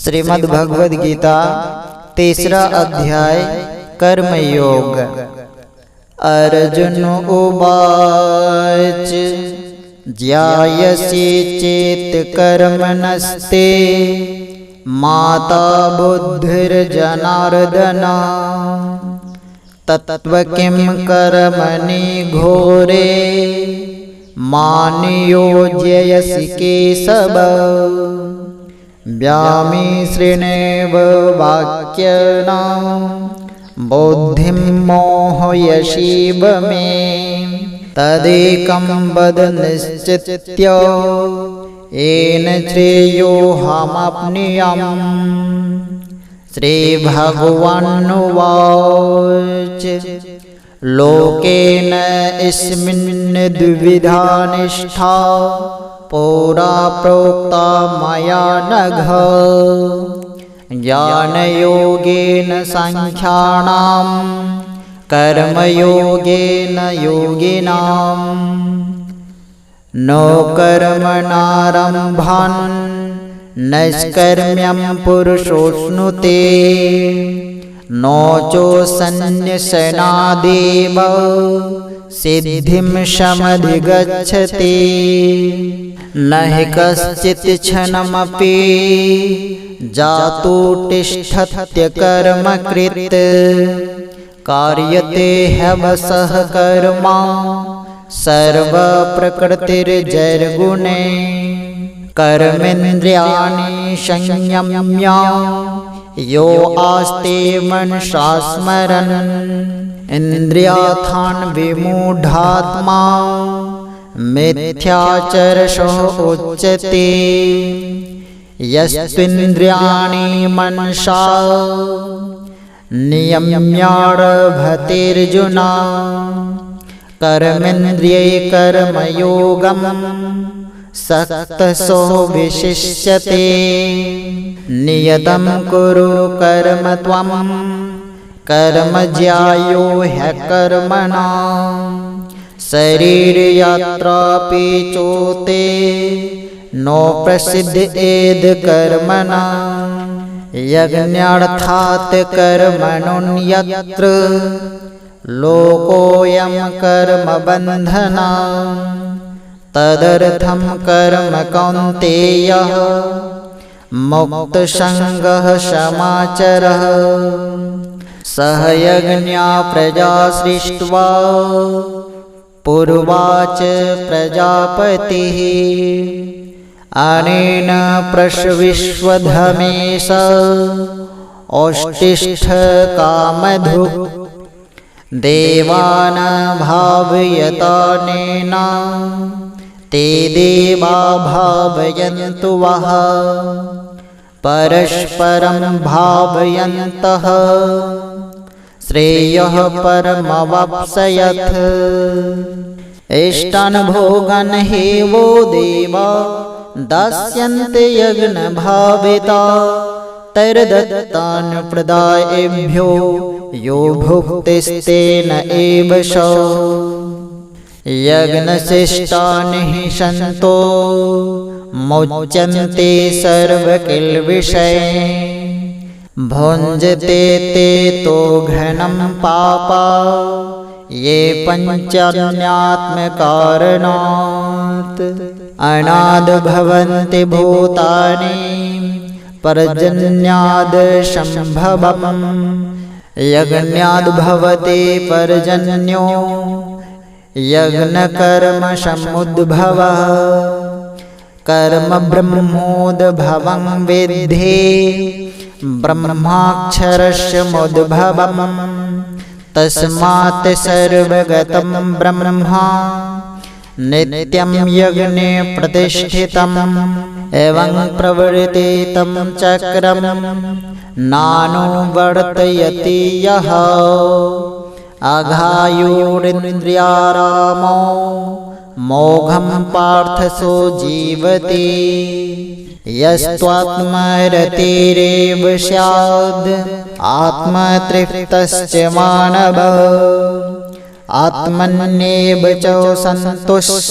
श्रीमद् भगवद गीता तीसरा अध्याय कर्मयोग। अर्जुन उवाच ज्यायसि चेत् कर्मणस्ते माता बुद्धिर्जनार्दन तत्त्व किं कर्मणि घोरे मानियोज्यसि केशव। व्यामिश्रेणेव वाक्येन बुद्धिं मोहयसीव मे तदेकं वद निश्चित्य येन श्रेयोऽहमाप्नुयाम्। श्रीभगवानुवाच लोकेन अस्मिन् द्विविधा निष्ठा पुरा प्रोक्ता मया नघ। ज्ञानयोगेन साङ्ख्यानां कर्मयोगेन योगिनां। न कर्मणारम्भान् नैष्कर्म्यं पुरुषोऽश्नुते न चोऽसन्न्यसनादेव सिद्धिं समधिगच्छति। न हि कश्चित् क्षणमपि जातुतिष्ठत्यकर्मकृत् कार्यते ह्यवशः कर्मा सर्वप्रकृतिर्जैर्गुणे। कर्मेन्द्रियाणि संयम्य यो आस्ते मनसा स्मरन् इन्द्रियार्थान् विमूढात्मा मिथ्याचरशो उच्यते। यस्त्विन्द्रियाणि मनसा नियम्यारभतेऽर्जुन कर्मेन्द्रिये कर्मयोगं सक्तसो विशिष्यते। नियतं कुरु कर्म त्वं कर्म ज्यायो ह्यकर्मणा शरीरयात्रापि चोते नो प्रसिद्धेद कर्मणा। यज्ञार्थात् कर्मणोऽन्यत्र लोकोऽयं कर्मबन्धना। तदर्थं कर्म कौन्तेय मुक्तसङ्गः समाचरः। सह यज्ञा प्रजा सृष्ट्वा पूर्वाच प्रजापतिः। अनेन प्रश्विश्वधमेश औष्टिष्ठ कामधुक् देवान् भावयतानेन ते देवा भावयन्तु वः। परस्परं भावयन्तः श्रेयः परमवाप्स्यथ। इष्टान् भोगान् हि वो देवा दास्यन्ते यज्ञभाविता। तैर्दत्तान् प्रदायेभ्यो यो भुक्तिस्तेन एव सो। यज्ञशिष्टानि हि सन्तो मुच्यन्ते सर्वकिल्बिषये। भुञ्जते ते तो घनं पापा ये पञ्चन्यात्मकारणात्। अनाद भवन्ति भूतानि पर्जन्याद् सम्भवम्। यज्ञाद् भवति पर्जन्यो यज्ञकर्म समुद्भवः। कर्म ब्रह्मोद्भवं विद्धि ब्रह्माक्षरस्य मुद्भवम्। तस्मात् सर्वगतं ब्रह्मा नित्यं यज्ञे प्रतिष्ठितम्। एवं प्रवर्तितं चक्रं नानुवर्तयति यः। अघायुरिन्द्रियारामो मोघं पार्थसो जीवति। यस्त्वात्मरतिरेव स्याद् आत्मतृप्तश्च मानवः। आत्मन्येव च सन्तुष्टः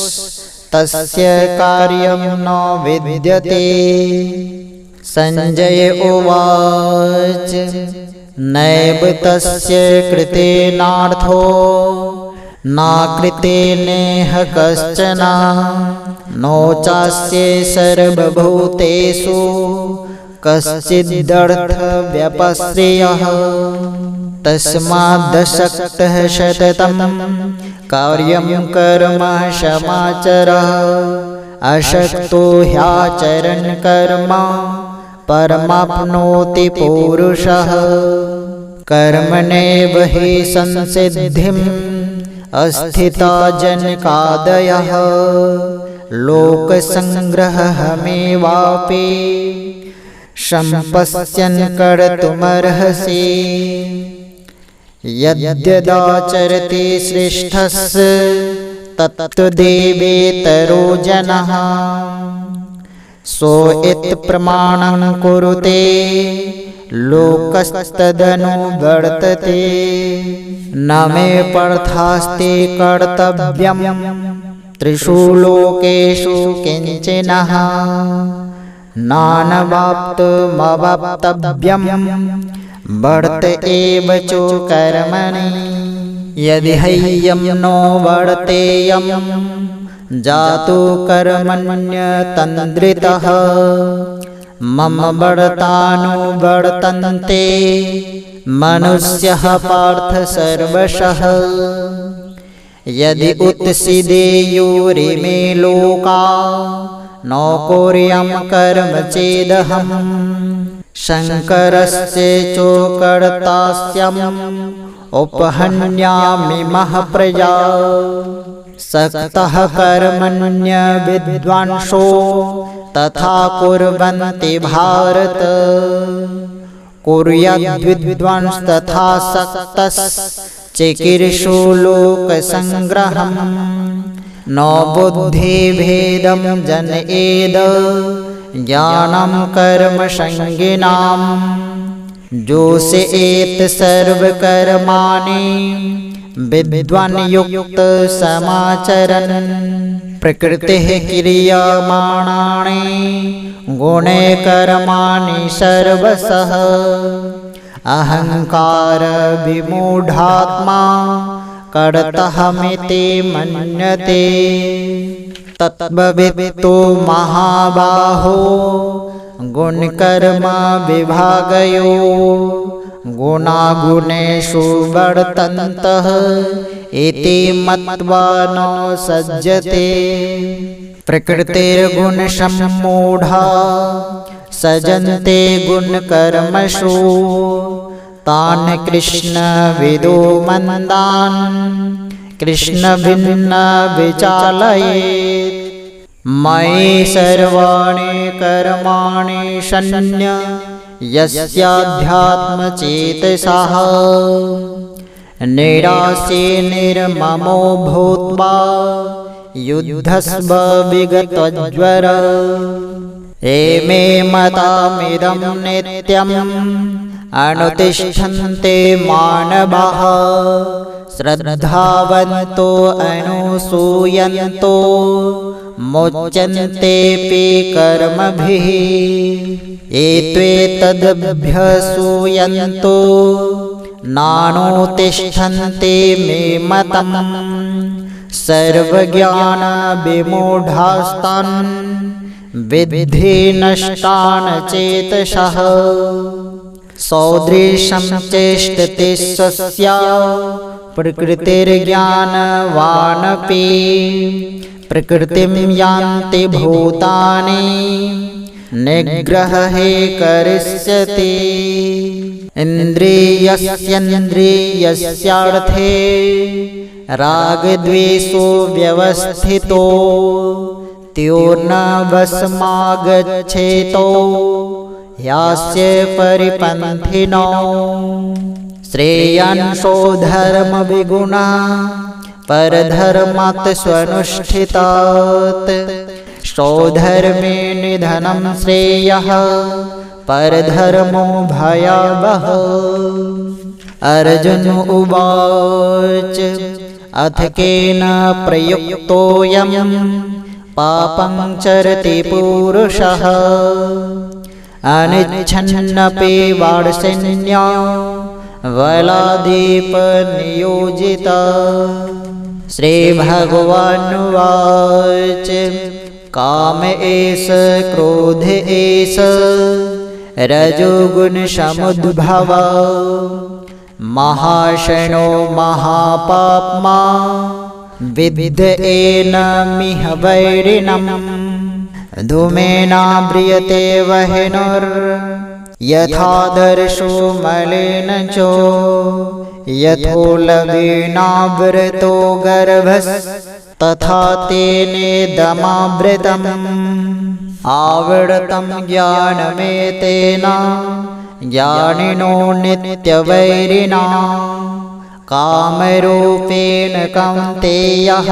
तस्य कार्यं न विद्यते। संजय उवाच नैव तस्य कृतेनार्थो नाकृते नेह कश्चन नो चास्य सर्वभूतेषु कश्चिदर्थव्यपश्रेयः तस्मादशक्तः सततं कार्यं कर्म समाचरः अशक्तो ह्याचरन् कर्म परमाप्नोति पुरुषः कर्मणेव हि संसिद्धिम् अस्थिता जनकादयः लोकसंग्रहमेवापि सम्पश्यन् कर्तुमर्हसि यद्यदाचरति श्रेष्ठस्य तत्तदेवेतरो जनः सो इति प्रमाणं कुरुते लोकस्तदनुवर्तते न मे पार्थास्ति कर्तव्यं त्रिषु लोकेषु किञ्चिनः नानवाप्तमवाप्तव्यं वर्त एव च कर्मणि यदि ह्ययं नो वर्तेयं जातु कर्मण्यतन्द्रितः मम वर्तानुवर्तन्ते मनुष्यः पार्थ सर्वशः यदि उत्सीदेयुरिमे लोका न कुर्यां कर्म चेदहम् शङ्करस्य च कर्तास्यम् उपहन्यामि महप्रजा सक्तः कर्मण्य विद्वांसो तथा कुर्वन्ति भारत कुर्याद्विद्वांस तथा सक्तश्चिकीर्षो लोकसंग्रहम् न बुद्धिभेदं जनयेद ज्ञानं कर्मसंगिनाम् जोषयेत् सर्वकर्माणि विद्वान् युक्त समाचरन् प्रकृतेः क्रियमाणानि गुणे कर्माणि सर्वशः अहंकार विमूढात्मा कर्तहमिति मन्यते तत्त्ववित्तो महाबाहो गुणकर्म विभागयो गुणागुणेषु वर्तन्तः इति मत्वा न सज्जते प्रकृतिर्गुणसम्मूढा सजन्ते गुणकर्मसु तान् कृष्णविदो मन्दान् कृष्णभिन्न विचालयेत् मयि सर्वाणि कर्माणि सन्न्य यस्याध्यात्मचेतसः निराशे निर्ममो भूत्वा युद्धस्व विगतज्वर एमे मतामिदं नित्यम् अनुतिष्ठन्ते मानवाः श्रद्धावन्तो अनुसूयन्तो मोच्यन्तेऽपि कर्मभिः एत्वेतदभ्यसूयन्तो नानुतिष्ठन्ते मे मतम् सर्वज्ञानविमूढास्तान् विद्धि नष्टान् चेतसः सौदृशं चेष्टते स्वस्या प्रकृतिर्ज्ञानवानपि प्रकृतिं यान्ति भूतानि निग्रहे करिष्यति इन्द्रियस्येन्द्रियस्यार्थे रागद्वेषो व्यवस्थितो त्योर्न वशमागच्छेतो ह्यास्य परिपन्थिनो श्रेयांसो धर्मविगुणः परधर्मात् स्वनुष्ठितात् स्वधर्मे निधनं श्रेयः परधर्मो भयावहः अर्जुन उवाच अथ केन प्रयुक्तोऽयं पापं चरति पुरुषः अनिच्छन्नपि वार्ष्ण्या वलादीपनियोजिता। श्रीभगवानुवाच काम एष क्रोध एष रजोगुणसमुद्भवा महाशनो महापाप्मा विद्ध एनमिह वैरिणम् धूमेनाव्रियते वह्निर्यथादर्शो मलिन च यथोलवीनावृतो गर्भस्तथा तेनेदमावृतम् आवृतं ज्ञानमेतेन ज्ञानिनो नित्यवैरिणा कामरूपेण कौन्तेयः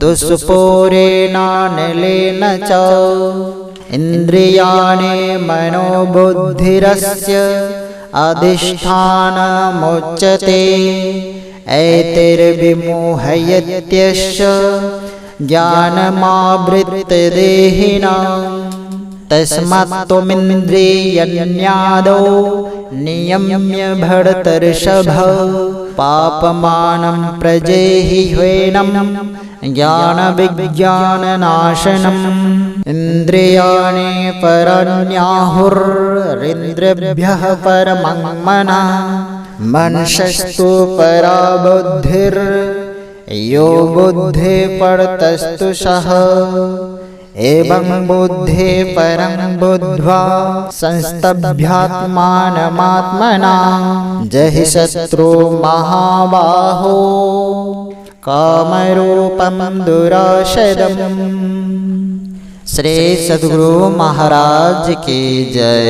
दुष्पूरेणानलेन च इन्द्रियाणि मनोबुद्धिरस्य अधिष्ठानमुच्यते ऐतिर्विमोहयत्यस्य ज्ञानमावृत्तदेहिनां तस्मात्त्वमिन्द्रियण्यादौ नियम्य भर्तर्षभ पापमानं प्रजेहि ह्येनं ज्ञानविज्ञाननाशनम् इन्द्रियाणि परन्याहुरिन्द्रियभ्यः परमं मनः मनसस्तु परा बुद्धिर् यो बुद्धे परतस्तु सः एवं बुद्धे परं बुद्ध्वा संस्तभ्यात्मानमात्मना जहि शत्रु महाबाहो कामरूपं दुराशदम्। श्री सद्गुरु महाराज की जय।